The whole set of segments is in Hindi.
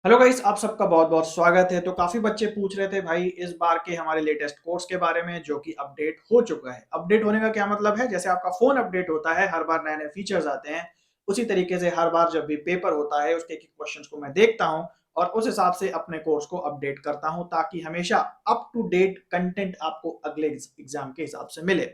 हेलो गाइस, आप सबका बहुत बहुत स्वागत है। तो काफी बच्चे पूछ रहे थे भाई इस बार के हमारे लेटेस्ट कोर्स के बारे में, जो कि अपडेट हो चुका है। अपडेट होने का क्या मतलब है? जैसे आपका फोन अपडेट होता है, हर बार नए नए फीचर्स आते हैं, उसी तरीके से हर बार जब भी पेपर होता है उसके एक क्वेश्चंस को मैं देखता हूं और उस हिसाब से अपने कोर्स को अपडेट करता हूं, ताकि हमेशा अप टू डेट कंटेंट आपको अगले एग्जाम के हिसाब से मिले।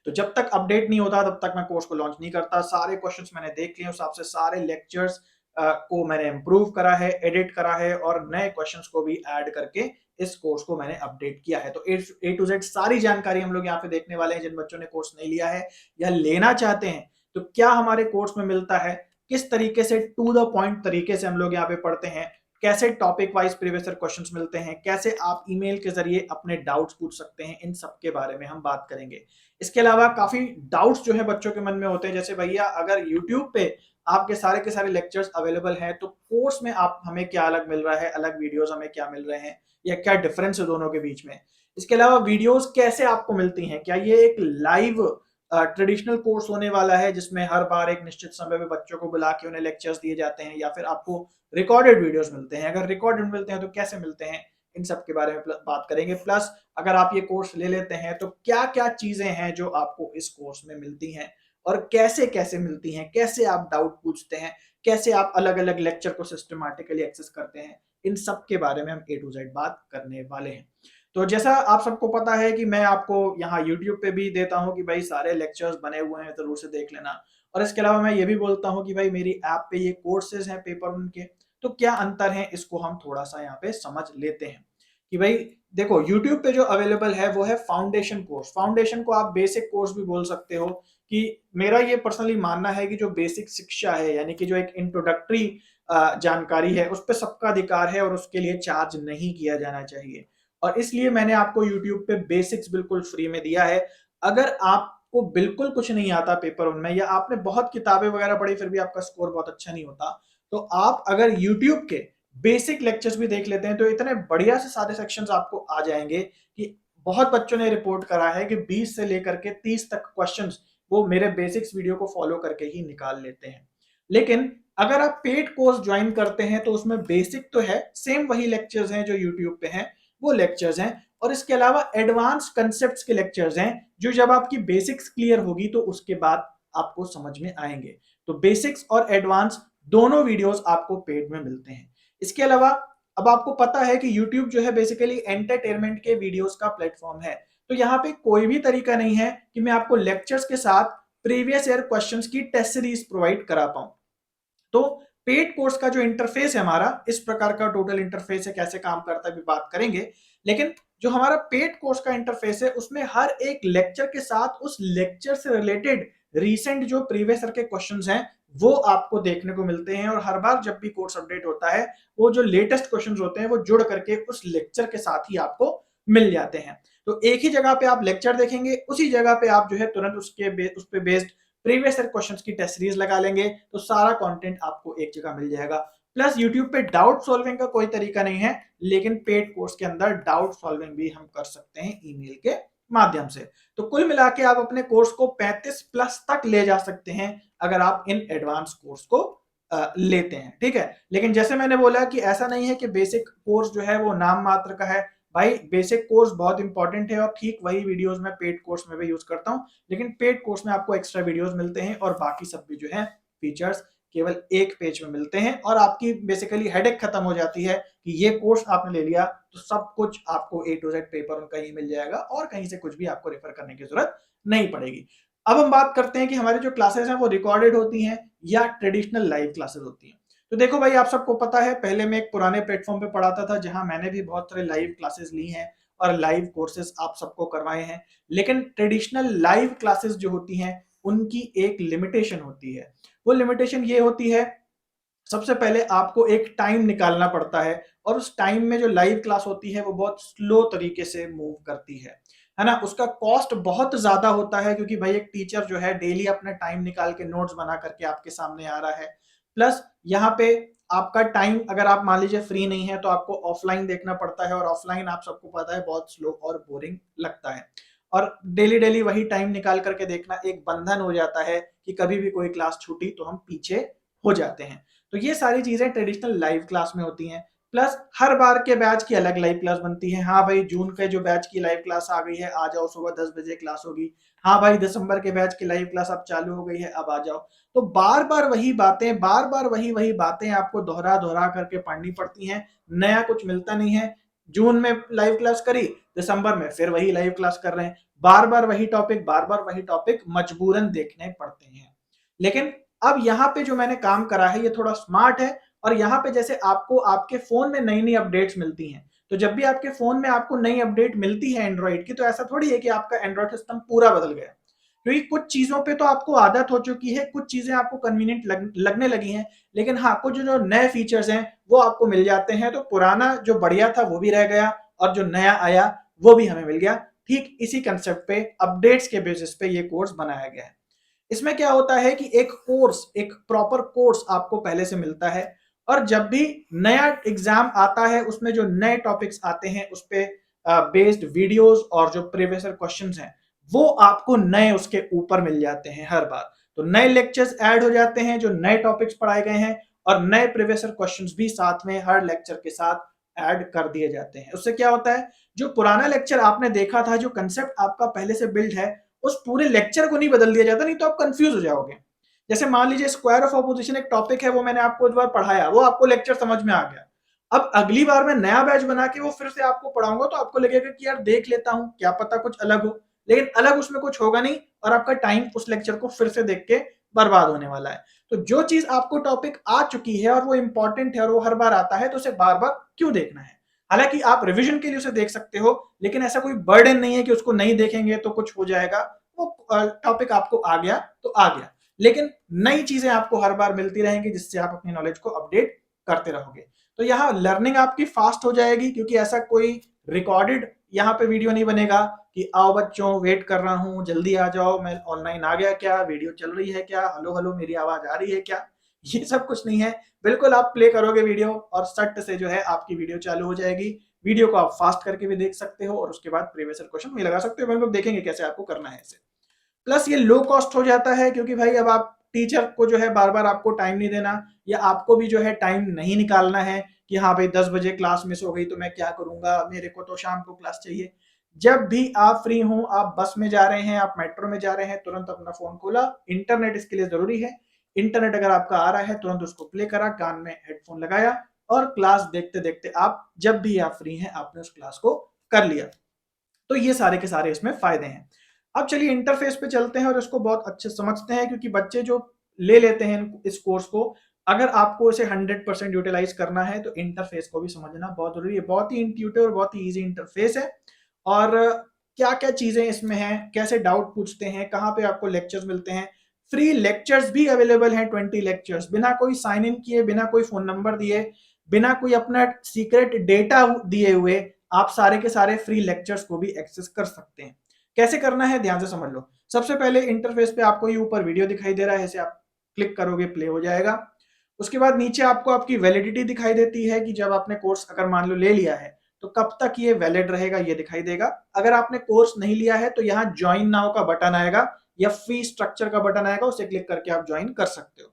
तो जब तक अपडेट नहीं होता तब तक मैं कोर्स को लॉन्च नहीं करता। सारे क्वेश्चंस मैंने देख लिए, उस हिसाब से सारे लेक्चर्स को मैंने इम्प्रूव करा है, एडिट करा है और नए क्वेश्चंस को भी ऐड करके इस कोर्स को मैंने अपडेट किया है। तो ए टू जेड सारी जानकारी हम लोग यहाँ पे देखने वाले हैं। जिन बच्चों ने कोर्स नहीं लिया है या लेना चाहते हैं, तो क्या हमारे कोर्स में मिलता है, किस तरीके से टू द पॉइंट तरीके से हम लोग यहाँ पे पढ़ते हैं, कैसे topic wise previous year questions मिलते हैं, कैसे आप ईमेल के जरिए अपने डाउट्स पूछ सकते हैं, इन सब के बारे में हम बात करेंगे। इसके अलावा काफी डाउट्स जो है बच्चों के मन में होते हैं, जैसे भैया अगर यूट्यूब पे आपके सारे के सारे लेक्चर्स अवेलेबल हैं, तो कोर्स में आप हमें क्या अलग मिल रहा है, अलग वीडियोस हमें क्या मिल रहे हैं, या क्या डिफरेंस है दोनों के बीच में। इसके अलावा वीडियोस कैसे आपको मिलती हैं, क्या ये एक लाइव ट्रेडिशनल कोर्स होने वाला है जिसमें हर बार एक निश्चित समय में बच्चों को बुला के उन्हें लेक्चर्स दिए जाते हैं, या फिर आपको रिकॉर्डेड वीडियोस मिलते हैं? अगर रिकॉर्डेड मिलते हैं तो कैसे मिलते हैं, इन सब के बारे में बात करेंगे। प्लस अगर आप ये कोर्स ले लेते हैं तो क्या क्या चीजें हैं जो आपको इस कोर्स में मिलती हैं और कैसे कैसे मिलती हैं, कैसे आप डाउट पूछते हैं, कैसे आप अलग अलग लेक्चर को सिस्टमैटिकली एक्सेस करते हैं, इन सब के बारे में हम ए टू जेड बात करने वाले हैं। तो जैसा आप सबको पता है कि मैं आपको यहाँ यूट्यूब पे भी देता हूँ कि भाई सारे लेक्चर्स बने हुए हैं, जरूर से देख लेना। और इसके अलावा मैं ये भी बोलता हूँ कि भाई मेरी ऐप पे ये कोर्सेज हैं पेपर उनके, तो क्या अंतर है इसको हम थोड़ा सा यहाँ पे समझ लेते हैं। कि भाई देखो, यूट्यूब पे जो अवेलेबल है वो है फाउंडेशन कोर्स। फाउंडेशन को आप बेसिक कोर्स भी बोल सकते हो। कि मेरा ये पर्सनली मानना है कि जो बेसिक शिक्षा है, यानी कि जो एक इंट्रोडक्टरी जानकारी है, उस पर सबका अधिकार है और उसके लिए चार्ज नहीं किया जाना चाहिए। और इसलिए मैंने आपको यूट्यूब पे बेसिक्स बिल्कुल फ्री में दिया है। अगर आपको बिल्कुल कुछ नहीं आता पेपर उनमें, या आपने बहुत किताबें वगैरह पढ़ी फिर भी आपका स्कोर बहुत अच्छा नहीं होता, तो आप अगर यूट्यूब के बेसिक लेक्चर्स भी देख लेते हैं तो इतने बढ़िया से सारे सेक्शंस आपको आ जाएंगे कि बहुत बच्चों ने रिपोर्ट करा है कि 20 से लेकर के 30 तक क्वेश्चंस वो मेरे बेसिक्स वीडियो को फॉलो करके ही निकाल लेते हैं। लेकिन अगर आप पेड कोर्स ज्वाइन करते हैं तो उसमें बेसिक तो है, सेम वही लेक्चर्स हैं जो यूट्यूब पे हैं, वो लेक्चर्स हैं। और इसके अलावा एडवांस कंसेप्ट्स के लेक्चर्स हैं, जो जब आपकी बेसिक्स क्लियर होगी तो उसके बाद आपको समझ में आएंगे। तो बेसिक्स और एडवांस दोनों वीडियोस आपको पेड में मिलते हैं। इसके अलावा अब आपको पता है कि YouTube जो है बेसिकली एंटरटेनमेंट के वीडियोस का प्लेटफॉर्म है। तो यहाँ पे कोई भी तरीका नहीं है कि मैं आपको लेक्चर्स के साथ प्रीवियस ईयर क्वेश्चंस की टेस्ट सीरीज प्रोवाइड करा पाऊं। तो पेड कोर्स का जो इंटरफेस है हमारा, इस प्रकार का टोटल इंटरफेस है, कैसे काम करता है भी बात करेंगे। लेकिन जो हमारा पेड कोर्स का इंटरफेस है उसमें हर एक लेक्चर के साथ उस लेक्चर से रिलेटेड रीसेंट जो प्रीवियस ईयर के क्वेश्चंस हैं वो आपको देखने को मिलते हैं। और हर बार जब भी कोर्स अपडेट होता है, वो जो लेटेस्ट क्वेश्चंस होते हैं वो जुड़ करके उस लेक्चर के साथ ही आपको मिल जाते हैं। तो एक ही जगह पे आप लेक्चर देखेंगे, उसी जगह पे आप जो है तुरंत उस पे बेस्ड प्रीवियस ईयर क्वेश्चंस की टेस्ट सीरीज लगा लेंगे, तो सारा कंटेंट आपको एक जगह मिल जाएगा। प्लस यूट्यूब पे डाउट सॉल्विंग का कोई तरीका नहीं है, लेकिन पेड कोर्स के अंदर डाउट सॉल्विंग भी हम कर सकते हैं ईमेल के माध्यम से। तो कुल मिला के आप अपने कोर्स को 35 प्लस तक ले जा सकते हैं अगर आप इन एडवांस कोर्स को लेते हैं, ठीक है। लेकिन जैसे मैंने बोला कि ऐसा नहीं है कि बेसिक कोर्स जो है वो नाम मात्र का है। भाई बेसिक कोर्स बहुत इंपॉर्टेंट है और ठीक वही वीडियोस मैं पेड कोर्स में भी यूज करता हूं, लेकिन पेड कोर्स में आपको एक्स्ट्रा वीडियोस मिलते हैं और बाकी सब भी जो है फीचर्स केवल एक पेज में मिलते हैं। और आपकी बेसिकली हेडेक खत्म हो जाती है कि ये कोर्स आपने ले लिया तो सब कुछ आपको ए टू जेड पेपर उनका ही मिल जाएगा और कहीं से कुछ भी आपको रेफर करने की जरूरत नहीं पड़ेगी। अब हम बात करते हैं कि हमारी जो क्लासेस हैं वो रिकॉर्डेड होती हैं या ट्रेडिशनल लाइव क्लासेस होती हैं। तो देखो भाई, आप सबको पता है, पहले मैं एक पुराने प्लेटफॉर्म पे पढ़ाता था जहां मैंने भी बहुत सारे लाइव क्लासेस ली हैं और लाइव कोर्सेज आप सबको करवाए हैं। लेकिन ट्रेडिशनल लाइव क्लासेस जो होती हैं उनकी एक लिमिटेशन होती है। वो लिमिटेशन ये होती है, सबसे पहले आपको एक टाइम निकालना पड़ता है और उस टाइम में जो लाइव क्लास होती है वो बहुत स्लो तरीके से मूव करती है ना। उसका कॉस्ट बहुत ज्यादा होता है क्योंकि भाई एक टीचर जो है डेली अपना टाइम निकाल के नोट्स बना करके आपके सामने आ रहा है। प्लस यहाँ पे आपका टाइम, अगर आप मान लीजिए फ्री नहीं है तो आपको ऑफलाइन देखना पड़ता है, और ऑफलाइन आप सबको पता है बहुत स्लो और बोरिंग लगता है। और डेली डेली वही टाइम निकाल करके देखना एक बंधन हो जाता है कि कभी भी कोई क्लास छूटी तो हम पीछे हो जाते हैं। तो ये सारी चीजें ट्रेडिशनल लाइव क्लास में होती हैं। प्लस हर बार के बैच की अलग लाइव क्लास बनती है। हाँ भाई, जून के जो बैच की लाइव क्लास आ गई है, आ जाओ, सुबह 10 बजे क्लास होगी। हाँ भाई, दिसंबर के बैच की लाइव क्लास अब चालू हो गई है, अब आ जाओ। तो बार बार वही बातें, बार बार वही वही बातें आपको दोहरा दोहरा करके पढ़नी पड़ती हैं। नया कुछ मिलता नहीं है। जून में लाइव क्लास करी, दिसंबर में फिर वही लाइव क्लास कर रहे हैं। बार बार वही टॉपिक, बार बार वही टॉपिक मजबूरन देखने पड़ते हैं। लेकिन अब यहाँ पे जो मैंने काम करा है ये थोड़ा स्मार्ट है। और यहाँ पे जैसे आपको आपके फोन में नई नई अपडेट्स मिलती हैं, तो जब भी आपके फोन में आपको नई अपडेट मिलती है एंड्रॉइड की, तो ऐसा थोड़ी है कि आपका एंड्रॉइड सिस्टम पूरा बदल गया। क्योंकि कुछ चीजों पे तो आपको आदत हो चुकी है, कुछ चीजें आपको कन्वीनियंट लगने लगी हैं। लेकिन हाँ, कुछ जो नए फीचर्स हैं वो आपको मिल जाते हैं, तो पुराना जो बढ़िया था वो भी रह गया और जो नया आया वो भी हमें मिल गया। ठीक इसी कंसेप्ट पे, अपडेट्स के बेसिस पे ये कोर्स बनाया गया है। इसमें क्या होता है कि एक कोर्स, एक प्रॉपर कोर्स आपको पहले से मिलता है, और जब भी नया एग्जाम आता है उसमें जो नए टॉपिक्स आते हैं उस पे बेस्ड वीडियोस और जो प्रीवियस क्वेश्चंस हैं वो आपको नए उसके ऊपर मिल जाते हैं हर बार। तो नए लेक्चर्स ऐड हो जाते हैं, जो नए टॉपिक्स पढ़ाए गए हैं, और नए प्रीवियस क्वेश्चंस भी साथ में हर लेक्चर के साथ ऐड कर दिए जाते हैं। उससे क्या होता है, जो पुराना लेक्चर आपने देखा था, जो कंसेप्ट आपका पहले से बिल्ड है, उस पूरे लेक्चर को नहीं बदल दिया जाता, नहीं तो आप कंफ्यूज हो जाओगे। जैसे मान लीजिए स्क्वायर ऑफ ऑपोजिशन एक टॉपिक है, वो मैंने आपको एक बार पढ़ाया, वो आपको लेक्चर समझ में आ गया। अब अगली बार मैं नया बैच बना के वो फिर से आपको पढ़ाऊंगा, तो आपको लगेगा कि यार देख लेता हूं, क्या पता कुछ अलग हो। लेकिन अलग उसमें कुछ होगा नहीं, और आपका टाइम उस लेक्चर को फिर से देख के बर्बाद होने वाला है। तो जो चीज आपको टॉपिक आ चुकी है और वो इंपॉर्टेंट है और वो हर बार आता है, तो उसे बार बार क्यों देखना है। हालांकि आप रिवीजन के लिए उसे देख सकते हो, लेकिन ऐसा कोई बर्डन नहीं है कि उसको नहीं देखेंगे तो कुछ हो जाएगा। वो टॉपिक आपको आ गया तो आ गया, लेकिन नई चीजें आपको हर बार मिलती रहेंगी, जिससे आप अपनी नॉलेज को अपडेट करते रहोगे। तो यहाँ लर्निंग आपकी फास्ट हो जाएगी, क्योंकि ऐसा कोई रिकॉर्डेड यहाँ पे वीडियो नहीं बनेगा कि आओ बच्चों वेट कर रहा हूँ, जल्दी आ जाओ, मैं ऑनलाइन आ गया क्या, वीडियो चल रही है क्या, हेलो हेलो मेरी आवाज आ रही है क्या। ये सब कुछ नहीं है। बिल्कुल आप प्ले करोगे वीडियो और सट से जो है आपकी वीडियो चालू हो जाएगी। वीडियो को आप फास्ट करके भी देख सकते हो, और उसके बाद प्रीवियस क्वेश्चन भी लगा सकते हो। हम लोग देखेंगे कैसे आपको करना है इसे। प्लस ये लो कॉस्ट हो जाता है, क्योंकि भाई अब आप टीचर को जो है बार बार आपको टाइम नहीं देना, या आपको भी जो है टाइम नहीं निकालना है कि हाँ भाई 10 बजे क्लास मिस हो गई तो मैं क्या करूंगा, मेरे को तो शाम को क्लास चाहिए। जब भी आप फ्री हो, आप बस में जा रहे हैं, आप मेट्रो में जा रहे हैं, तुरंत अपना फोन खोला, इंटरनेट इसके लिए जरूरी है। इंटरनेट अगर आपका आ रहा है, तुरंत उसको प्ले करा, कान में हेडफोन लगाया, और क्लास देखते देखते आप जब भी आप फ्री हैं आपने उस क्लास को कर लिया। तो ये सारे के सारे इसमें फायदे हैं। अब चलिए इंटरफेस पे चलते हैं और इसको बहुत अच्छे समझते हैं, क्योंकि बच्चे जो ले लेते हैं इस कोर्स को, अगर आपको इसे 100% यूटिलाइज करना है तो इंटरफेस को भी समझना बहुत जरूरी है। बहुत ही इंट्यूटिव और बहुत ही इजी इंटरफेस है। और क्या क्या चीजें इसमें हैं, कैसे डाउट पूछते हैं, कहाँ पे आपको लेक्चर्स मिलते हैं। फ्री लेक्चर्स भी अवेलेबल हैं, 20 लेक्चर्स, बिना कोई साइन इन किए, बिना कोई फोन नंबर दिए, बिना कोई अपना सीक्रेट डेटा दिए हुए, आप सारे के सारे फ्री लेक्चर्स को भी एक्सेस कर सकते हैं। कैसे करना है ध्यान से समझ लो। सबसे पहले इंटरफेस पे आपको ये ऊपर वीडियो दिखाई दे रहा है, इसे आप क्लिक करोगे प्ले हो जाएगा। उसके बाद नीचे आपको आपकी वैलिडिटी दिखाई देती है कि जब आपने कोर्स अगर मान लो ले लिया है तो कब तक ये वैलिड रहेगा, ये दिखाई देगा। अगर आपने कोर्स नहीं लिया है तो यहाँ ज्वाइन नाउ का बटन आएगा या फी स्ट्रक्चर का बटन आएगा, उसे क्लिक करके आप ज्वाइन कर सकते हो।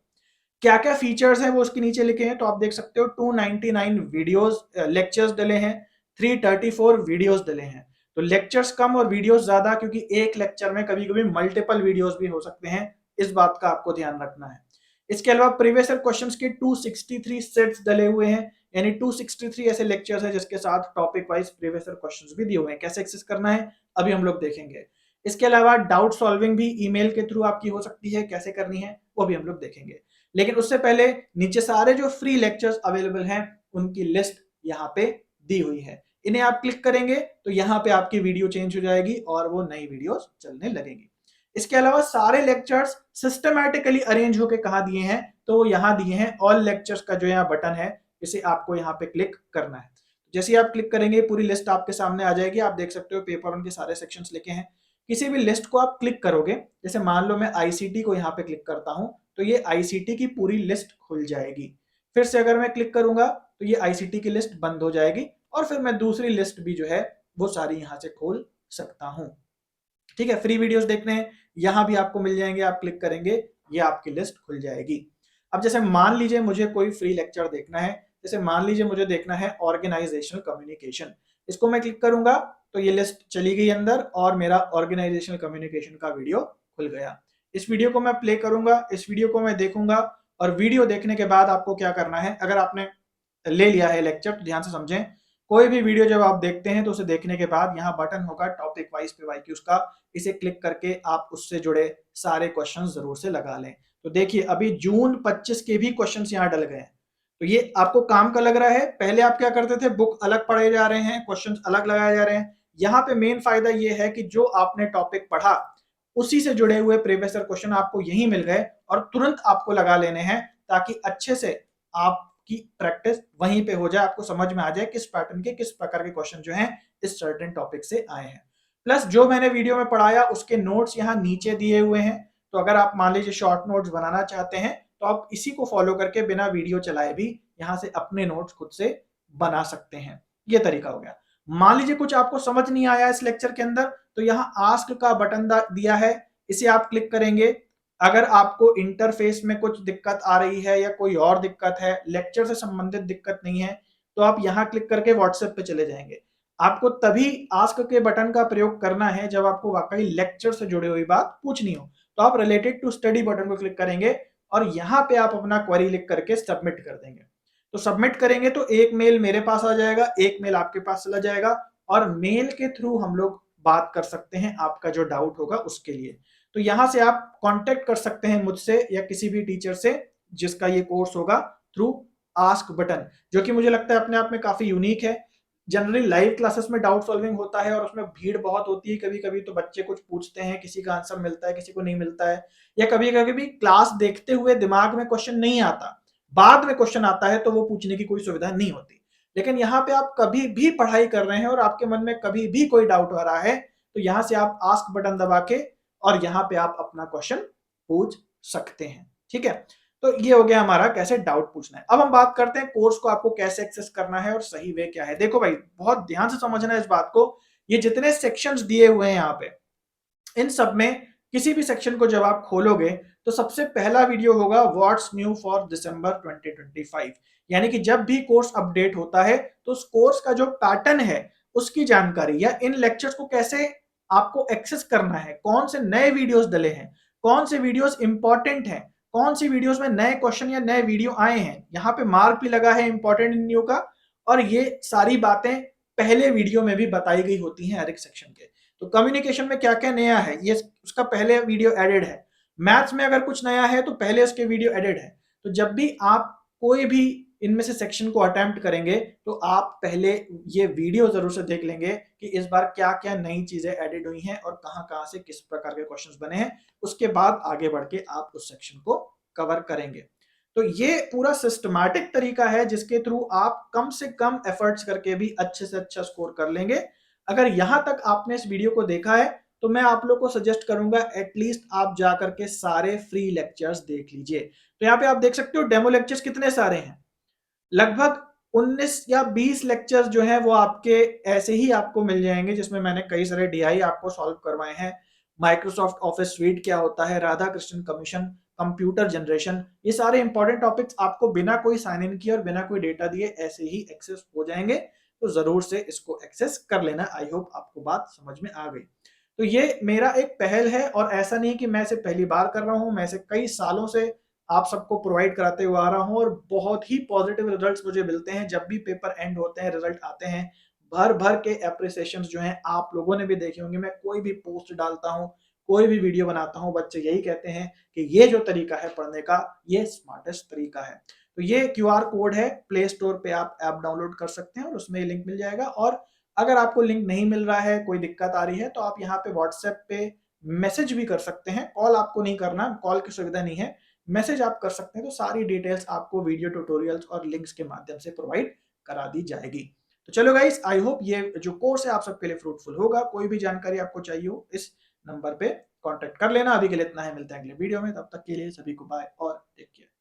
क्या क्या फीचर्स हैं वो उसके नीचे लिखे हैं, तो आप देख सकते हो 299 वीडियोस लेक्चर्स डले हैं, 334 वीडियोस डले हैं। तो लेक्चर्स कम और वीडियोस ज्यादा, क्योंकि एक लेक्चर में कभी कभी मल्टीपल वीडियोस भी हो सकते हैं, इस बात का आपको ध्यान रखना है। इसके अलावा प्रीवियस ईयर क्वेश्चंस के 263 सेट्स डले हुए हैं, यानी 263 ऐसे लेक्चर्स हैं जिसके साथ topic wise previous year questions भी दिए हुए हैं। कैसे एक्सेस करना है अभी हम लोग देखेंगे। इसके अलावा डाउट सॉल्विंग भी ईमेल के थ्रू आपकी हो सकती है, कैसे करनी है वो भी हम लोग देखेंगे। लेकिन उससे पहले नीचे सारे जो फ्री लेक्चर्स अवेलेबल हैं उनकी लिस्ट यहाँ पे दी हुई है। इन्हें आप क्लिक करेंगे तो यहाँ पे आपकी वीडियो चेंज हो जाएगी और वो नई वीडियोस चलने लगेंगी। इसके अलावा सारे लेक्चर्स सिस्टमैटिकली अरेंज होके कहाँ दिए हैं, तो वो यहाँ दिए हैं। ऑल लेक्चर्स का जो यहाँ बटन है, इसे आपको यहाँ पे क्लिक करना है। जैसे ही आप क्लिक करेंगे पूरी लिस्ट आपके सामने आ जाएगी। आप देख सकते हो पेपर वन के सारे सेक्शंस लिखे हैं। किसी भी लिस्ट को आप क्लिक करोगे, जैसे मान लो मैं आईसीटी को यहाँ पे क्लिक करता हूँ, तो ये आईसीटी की पूरी लिस्ट खुल जाएगी। फिर से अगर मैं क्लिक करूंगा तो ये आईसीटी की लिस्ट बंद हो जाएगी, और फिर मैं दूसरी लिस्ट भी जो है वो सारी यहाँ से खोल सकता हूँ। ठीक है, फ्री वीडियोस देखने हैं यहाँ भी आपको मिल जाएंगे, आप क्लिक करेंगे ये आपकी लिस्ट खुल जाएगी। अब जैसे मान लीजिए मुझे कोई फ्री लेक्चर देखना है, जैसे मान लीजिए मुझे देखना है ऑर्गेनाइजेशनल कम्युनिकेशन, इसको मैं क्लिक करूंगा तो ये लिस्ट चली गई अंदर और मेरा ऑर्गेनाइजेशनल कम्युनिकेशन का वीडियो खुल गया। इस वीडियो को मैं प्ले करूंगा, इस वीडियो को मैं देखूंगा और वीडियो देखने के बाद आपको क्या करना है, अगर आपने ले लिया है लेक्चर तो ध्यान से समझें। कोई भी वीडियो जब आप देखते हैं तो उसे देखने के बाद यहाँ बटन होगा टॉपिक वाइज पीवाईक्यूज का, इसे क्लिक करके आप उससे जुड़े सारे क्वेश्चन जरूर से लगा लें। तो देखिए अभी जून 25 के भी क्वेश्चन यहाँ डल गए हैं, तो ये आपको काम का लग रहा है। पहले आप क्या करते थे, बुक अलग पढ़े जा रहे हैं, क्वेश्चन अलग लगाए जा रहे हैं। यहाँ पे मेन फायदा ये है कि जो आपने टॉपिक पढ़ा उसी से जुड़े हुए प्रीवियस ईयर क्वेश्चन आपको यही मिल गए और तुरंत आपको लगा लेने हैं, ताकि अच्छे से आपकी प्रैक्टिस वहीं पे हो जाए, आपको समझ में आ जाए किस पैटर्न के किस प्रकार के क्वेश्चन जो हैं इस सर्टेन टॉपिक से आए हैं। प्लस जो मैंने वीडियो में पढ़ाया उसके नोट्स यहाँ नीचे दिए हुए हैं, तो अगर आप मान लीजिए शॉर्ट नोट्स बनाना चाहते हैं तो आप इसी को फॉलो करके बिना वीडियो चलाए भी यहाँ से अपने नोट्स खुद से बना सकते हैं। ये तरीका हो गया। मान लीजिए कुछ आपको समझ नहीं आया इस लेक्चर के अंदर, तो यहाँ आस्क का बटन दिया है, इसे आप क्लिक करेंगे। अगर आपको इंटरफेस में कुछ दिक्कत आ रही है या कोई और दिक्कत है, लेक्चर से संबंधित दिक्कत नहीं है, तो आप यहाँ क्लिक करके व्हाट्सएप पे चले जाएंगे। आपको तभी आस्क के बटन का प्रयोग करना है जब आपको वाकई लेक्चर से जुड़ी हुई बात पूछनी हो, तो आप रिलेटेड टू स्टडी बटन को क्लिक करेंगे और यहाँ पे आप अपना क्वेरी लिख करके सबमिट कर देंगे। तो सबमिट करेंगे तो एक मेल मेरे पास आ जाएगा, एक मेल आपके पास चला जाएगा और मेल के थ्रू हम लोग बात कर सकते हैं आपका जो डाउट होगा उसके लिए। तो यहां से आप कांटेक्ट कर सकते हैं मुझसे या किसी भी टीचर से जिसका ये कोर्स होगा, थ्रू आस्क बटन, जो कि मुझे लगता है अपने आप में काफी यूनिक है। जनरली लाइव क्लासेस में डाउट सॉल्विंग होता है और उसमें भीड़ बहुत होती है, कभी कभी तो बच्चे कुछ पूछते हैं, किसी का आंसर मिलता है, किसी को नहीं मिलता है, या कभी कभी क्लास देखते हुए दिमाग में क्वेश्चन नहीं आता, बाद में क्वेश्चन आता है तो वो पूछने की कोई सुविधा नहीं होती। लेकिन यहाँ पे आप कभी भी पढ़ाई कर रहे हैं और आपके मन में कभी भी कोई डाउट आ रहा है, तो यहाँ से आप आस्क बटन दबा के और यहाँ पे आप अपना क्वेश्चन पूछ सकते हैं। ठीक है, तो ये हो गया हमारा कैसे डाउट पूछना है। अब हम बात करते हैं कोर्स को आपको कैसे एक्सेस करना है और सही वे क्या है। देखो भाई बहुत ध्यान से समझना है इस बात को, ये जितने सेक्शंस दिए हुए हैं यहाँ पे, इन सब में किसी भी सेक्शन को जब आप खोलोगे तो सबसे पहला वीडियो होगा व्हाट्स न्यू फॉर दिसंबर 2025, यानी कि जब भी कोर्स अपडेट होता है तो उस कोर्स का जो पैटर्न है उसकी जानकारी या इन लेक्चर्स को कैसे आपको एक्सेस करना है, कौन से नए वीडियोस डले हैं, कौन से वीडियोस इंपॉर्टेंट हैं, कौन सी वीडियोस में नए क्वेश्चन या नए वीडियो आए हैं, यहाँ पे मार्क भी लगा है इंपॉर्टेंट न्यू का, और ये सारी बातें पहले वीडियो में भी बताई गई होती हैं हर एक सेक्शन के। तो कम्युनिकेशन में क्या क्या नया है ये उसका पहले वीडियो एडेड है, मैथ्स में अगर कुछ नया है तो पहले उसके वीडियो एडेड है। तो जब भी आप कोई भी इनमें से सेक्शन को अटेम्प्ट करेंगे तो आप पहले ये वीडियो जरूर से देख लेंगे कि इस बार क्या क्या नई चीजें एडेड हुई हैं और कहां कहां से किस प्रकार के क्वेश्चंस बने हैं, उसके बाद आगे बढ़ के आप उस सेक्शन को कवर करेंगे। तो ये पूरा सिस्टमैटिक तरीका है जिसके थ्रू आप कम से कम एफर्ट्स करके भी अच्छे से अच्छा स्कोर कर लेंगे। अगर यहां तक आपने इस वीडियो को देखा है तो मैं आप लोग को सजेस्ट करूंगा एटलीस्ट आप जाकर के सारे फ्री लेक्चर्स देख लीजिए। तो यहाँ पे आप देख सकते हो डेमो लेक्चर्स कितने सारे हैं, लगभग 19 या 20 लेक्चर्स जो हैं वो आपके ऐसे ही आपको मिल जाएंगे, जिसमें मैंने कई सारे डीआई आपको सॉल्व करवाए हैं। माइक्रोसॉफ्ट ऑफिस स्वीट क्या होता है, Radha Krishnan commission, computer generation, ये सारे इंपॉर्टेंट टॉपिक्स आपको बिना कोई साइन इन किए और बिना कोई डेटा दिए ऐसे ही एक्सेस हो जाएंगे। तो जरूर से इसको एक्सेस कर लेना। आई होप आपको बात समझ में आ गई। तो ये मेरा एक पहल है और ऐसा नहीं कि मैं इसे पहली बार कर रहा हूं, मैं इसे कई सालों से आप सबको प्रोवाइड कराते हुए आ रहा हूं और बहुत ही पॉजिटिव रिजल्ट्स मुझे मिलते हैं। जब भी पेपर एंड होते हैं, रिजल्ट आते हैं, भर भर के एप्रिसिएशंस जो हैं आप लोगों ने भी देखे होंगे। मैं कोई भी पोस्ट डालता हूं, कोई भी वीडियो बनाता हूं, बच्चे यही कहते हैं कि ये जो तरीका है पढ़ने का, ये स्मार्टेस्ट तरीका है। तो ये क्यूआर कोड है, प्ले स्टोर पे आप ऐप डाउनलोड कर सकते हैं और उसमें लिंक मिल जाएगा। और अगर आपको लिंक नहीं मिल रहा है, कोई दिक्कत आ रही है, तो आप यहाँ पे व्हाट्सएप पे मैसेज भी कर सकते हैं। कॉल आपको नहीं करना, कॉल की सुविधा नहीं है, मैसेज आप कर सकते हैं। तो सारी डिटेल्स आपको वीडियो ट्यूटोरियल्स और लिंक्स के माध्यम से प्रोवाइड करा दी जाएगी। तो चलो गाइस, आई होप ये जो कोर्स है आप सबके लिए फ्रूटफुल होगा। कोई भी जानकारी आपको चाहिए हो इस नंबर पे कांटेक्ट कर लेना। अभी के लिए इतना है, मिलते हैं अगले वीडियो में, तब तक के लिए सभी को बाय और टेक केयर।